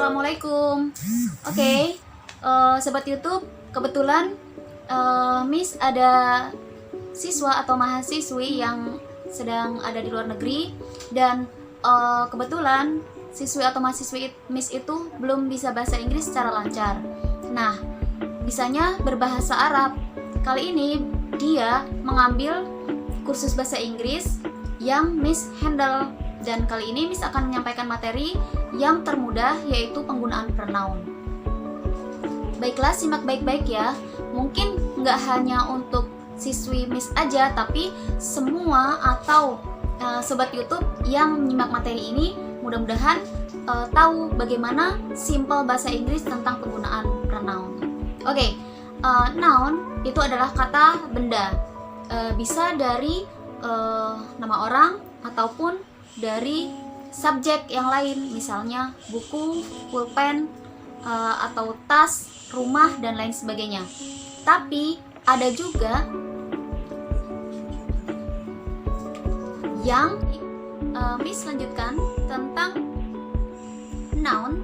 Assalamualaikum. Oke, Sobat YouTube, kebetulan Miss ada siswa atau mahasiswi yang sedang ada di luar negeri dan kebetulan siswi atau mahasiswi Miss itu belum bisa bahasa Inggris secara lancar. Nah, bisanya berbahasa Arab. Kali ini dia mengambil kursus bahasa Inggris yang Miss handle. Dan kali ini Miss akan menyampaikan materi yang termudah, yaitu penggunaan pronoun. Baiklah, simak baik-baik ya. Mungkin nggak hanya untuk siswi Miss aja, tapi semua atau Sobat YouTube yang menyimak materi ini mudah-mudahan tahu bagaimana simple bahasa Inggris tentang penggunaan pronoun. Oke, noun itu adalah kata benda. Bisa dari nama orang ataupun dari subjek yang lain, misalnya buku, pulpen, atau tas, rumah, dan lain sebagainya. Tapi ada juga yang Miss lanjutkan tentang noun,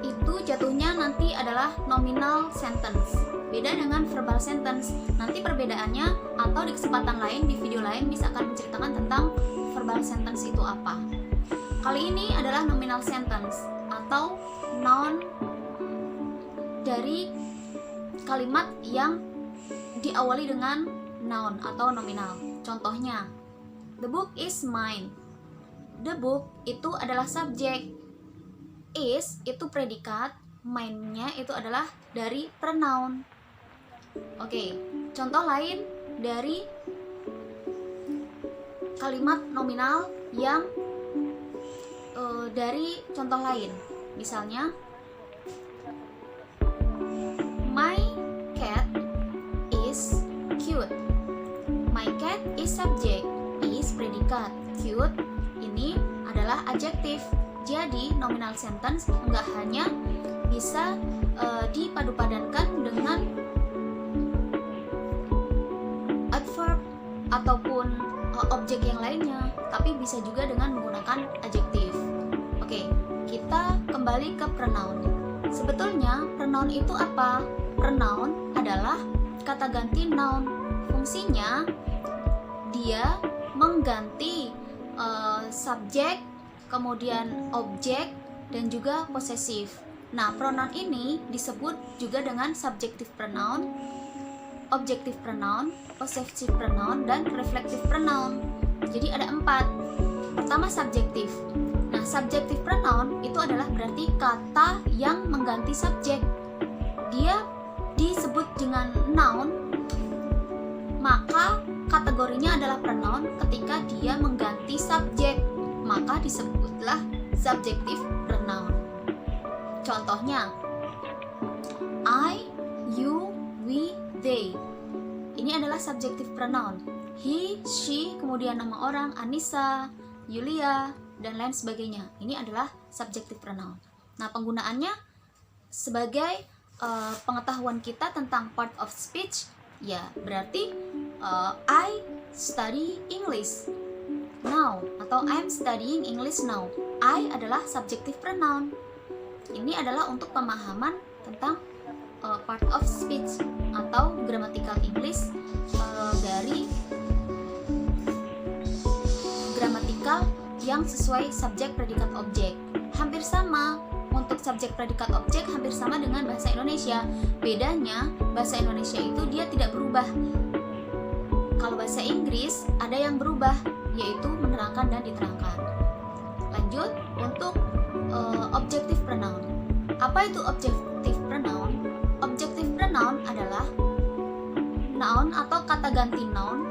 itu jatuhnya nanti adalah nominal sentence. Beda dengan verbal sentence. Nanti perbedaannya atau di kesempatan lain, di video lain, Miss akan menceritakan tentang verbal sentence itu apa. Kali ini adalah nominal sentence atau noun dari kalimat yang diawali dengan noun atau nominal. Contohnya, the book is mine. The book itu adalah subjek, is itu predikat, mine-nya itu adalah dari pronoun. Oke, contoh lain dari kalimat nominal yang dari contoh lain, misalnya my cat is cute. My cat is subject, is predikat, cute ini adalah adjektif. Jadi nominal sentence enggak hanya bisa dipadu-padankan dengan adverb ataupun objek yang lainnya, tapi bisa juga dengan menggunakan adjektif. Oke, kita kembali ke pronoun. Sebetulnya pronoun itu apa? Pronoun adalah kata ganti noun. Fungsinya dia mengganti subjek, kemudian objek, dan juga posesif. Nah, pronoun ini disebut juga dengan subjective pronoun, objective pronoun, possessive pronoun, dan reflective pronoun. Jadi ada 4. Pertama, subjektif. Nah, subjective pronoun itu adalah berarti kata yang mengganti subjek. Dia disebut dengan noun, maka kategorinya adalah pronoun ketika dia mengganti subjek, maka disebutlah subjective pronoun. Contohnya, I, you, we, they. Ini adalah subjective pronoun. He, she, kemudian nama orang, Anissa, Yulia, dan lain sebagainya. Ini adalah subjective pronoun. Nah, penggunaannya sebagai pengetahuan kita tentang part of speech, ya berarti I study English now, atau I'm studying English now. I adalah subjective pronoun. Ini adalah untuk pemahaman tentang part of speech atau grammatical English dari gramatikal yang sesuai subjek, predikat, objek. Hampir sama untuk subjek, predikat, objek, hampir sama dengan bahasa Indonesia. Bedanya bahasa Indonesia itu dia tidak berubah. Kalau bahasa Inggris ada yang berubah, yaitu menerangkan dan diterangkan. Lanjut untuk objective pronoun. Apa itu objective pronoun? Objective pronoun adalah noun atau kata ganti noun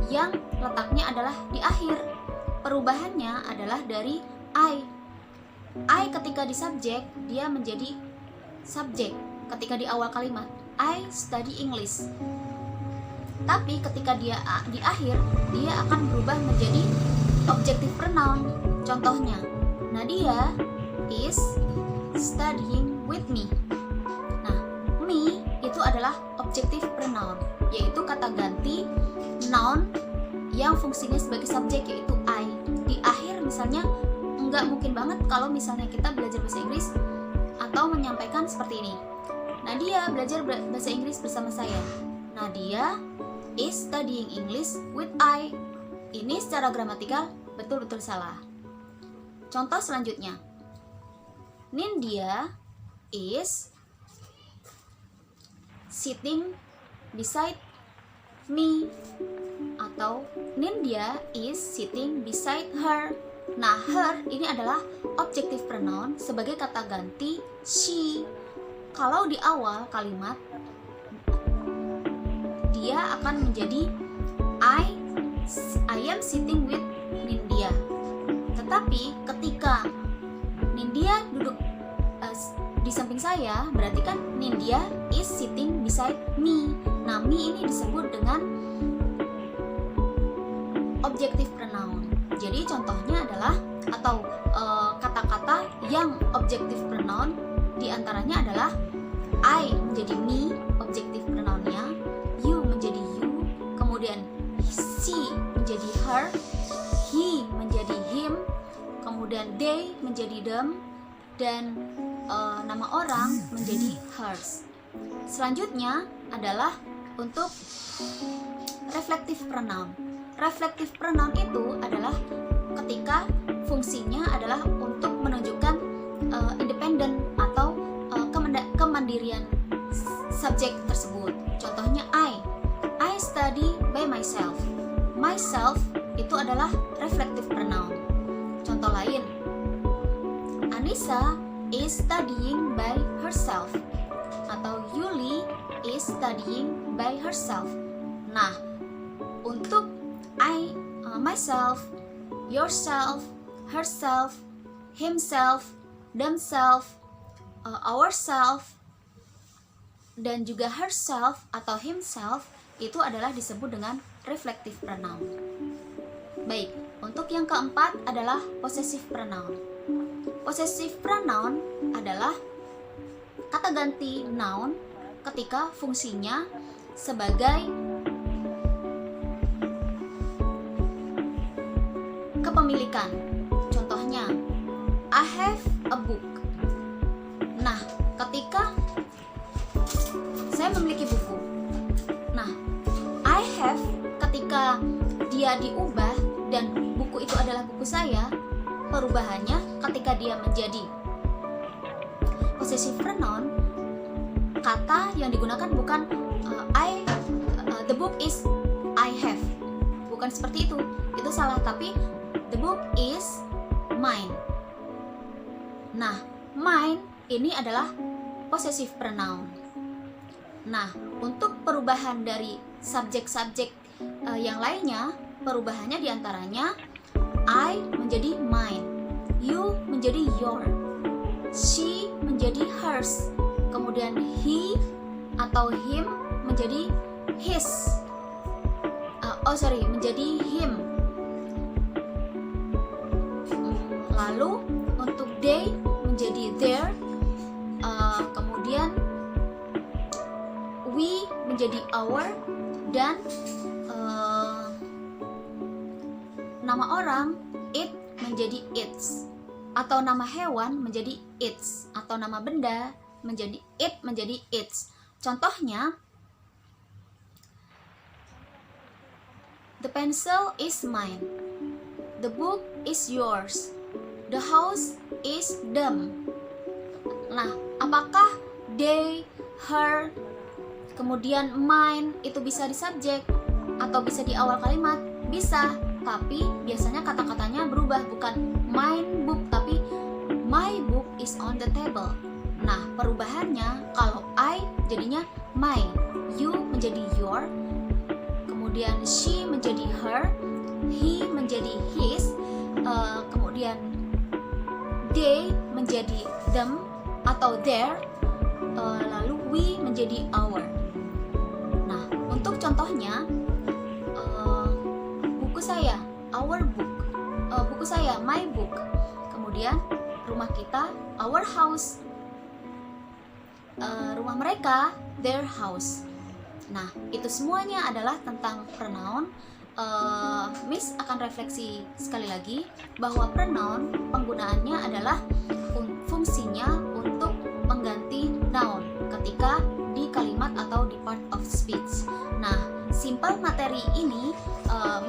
yang letaknya adalah di akhir. Perubahannya adalah dari I. I ketika di subjek, dia menjadi subjek ketika di awal kalimat. I study English. Tapi ketika dia di akhir, dia akan berubah menjadi objective pronoun. Contohnya, Nadia is studying with me. Nah, me itu adalah objective pronoun, yaitu kata ganti noun yang fungsinya sebagai subjek, yaitu I. Di akhir misalnya, nggak mungkin banget kalau misalnya kita belajar bahasa Inggris atau menyampaikan seperti ini. Nadia belajar bahasa Inggris bersama saya. Nadia is studying English with I. Ini secara gramatikal betul-betul salah. Contoh selanjutnya. Nindya is sitting beside me, atau Nindya is sitting beside her. Nah, her ini adalah objective pronoun sebagai kata ganti she. Kalau di awal kalimat, dia akan menjadi I am sitting with Nindya. Tetapi ketika Nindya duduk di samping saya, berarti kan Nindya is sitting beside me. Nah, me ini disebut dengan objective pronoun. Jadi contohnya adalah, atau kata-kata yang objective pronoun diantaranya adalah I menjadi me, objective pronounnya, you menjadi you, kemudian she menjadi her, he menjadi him, kemudian they menjadi them, dan nama orang menjadi hers. Selanjutnya adalah untuk reflective pronoun. Reflective pronoun itu adalah ketika fungsinya adalah untuk menunjukkan independen atau kemandirian subjek tersebut. Contohnya I study by myself. Myself itu adalah reflective pronoun. Contoh lain, Anissa is studying by herself, atau Yuli is studying by herself. Nah, untuk I, myself, yourself, herself, himself, themselves, ourself, dan juga herself atau himself itu adalah disebut dengan reflective pronoun. Baik, untuk yang keempat adalah possessive pronoun. Possessive pronoun adalah kata ganti noun ketika fungsinya sebagai kepemilikan. Contohnya, I have a book. Nah, ketika saya memiliki buku. Nah, I have ketika dia diubah dan buku itu adalah buku saya, perubahannya ketika dia menjadi possessive pronoun, kata yang digunakan bukan the book is I have. Bukan seperti itu. Itu salah, tapi the book is mine. Nah, mine ini adalah possessive pronoun. Nah, untuk perubahan dari subjek-subjek yang lainnya, perubahannya diantaranya I menjadi mine, you menjadi your, she menjadi hers, kemudian he atau him menjadi his, menjadi him. Lalu untuk they menjadi their, kemudian we menjadi our, dan nama orang it menjadi its, atau nama hewan menjadi its, atau nama benda menjadi it menjadi its. Contohnya, the pencil is mine, the book is yours, the house is them. Nah, apakah they, her, kemudian mine itu bisa di subjek atau bisa di awal kalimat? Bisa, tapi biasanya kata-katanya berubah, bukan mine book tapi my book is on the table. Nah, perubahannya kalau I jadinya my, you menjadi your, kemudian she menjadi her, he menjadi his, kemudian they menjadi them atau their, lalu we menjadi our. Nah, untuk contohnya, buku saya, our book, buku saya, my book, kemudian rumah kita, our house, rumah mereka, their house. Nah, itu semuanya adalah tentang pronoun. Miss akan refleksi sekali lagi bahwa pronoun penggunaannya adalah fungsinya untuk Tapi ini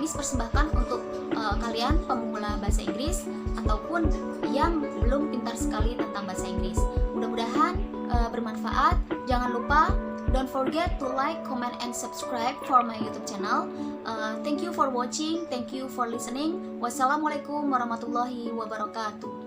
Miss persembahkan untuk kalian pemula bahasa Inggris ataupun yang belum pintar sekali tentang bahasa Inggris. Mudah-mudahan bermanfaat. Jangan lupa, don't forget to like, comment, and subscribe for my YouTube channel. Thank you for watching. Thank you for listening. Wassalamualaikum warahmatullahi wabarakatuh.